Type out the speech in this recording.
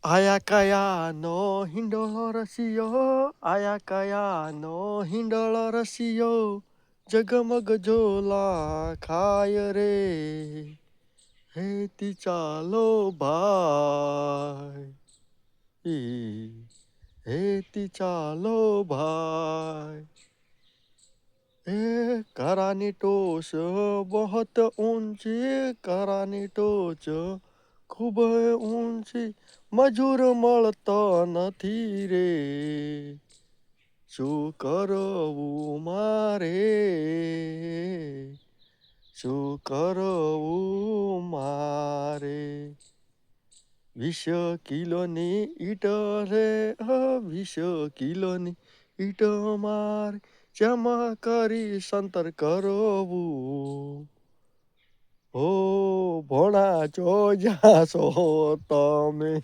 આયા કયાનો હિંડોળો રસિયો, આયા કયાનો હિંડોળો રસિયો, જગમગ ઝોલા ખાય રે, હેતી ચાલો ભાઈ, હેતી ચાલો ભાઈ. करानी टोच बहुत ऊंची, करानी टोच ખૂબ ઊંચી, મજૂર મળતો નથી રે, શું કરવું મારે, શું કરવું મારે. 20 કિલોની ઈટ રે, 20 કિલોની ઈટ મારે, જમા કરી સંતર કરવું. ઓ ભોણા છો જાશો તમે.